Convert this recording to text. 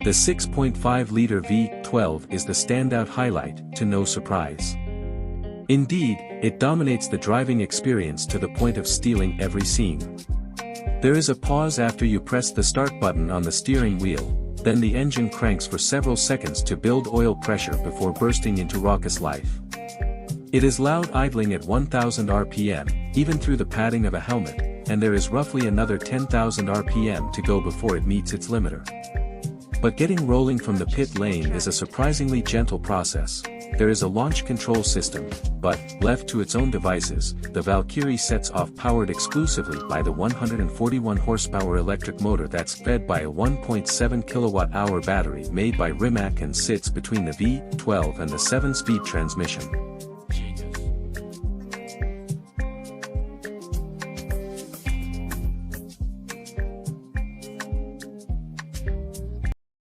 The 6.5-liter V12 is the standout highlight, to no surprise. Indeed, it dominates the driving experience to the point of stealing every scene. There is a pause after you press the start button on the steering wheel, then the engine cranks for several seconds to build oil pressure before bursting into raucous life. It is loud idling at 1000 RPM, even through the padding of a helmet, and there is roughly another 10,000 RPM to go before it meets its limiter. But getting rolling from the pit lane is a surprisingly gentle process. There is a launch control system, but, left to its own devices, the Valkyrie sets off powered exclusively by the 141 horsepower electric motor that's fed by a 1.7 kilowatt-hour battery made by Rimac and sits between the V12 and the 7-speed transmission.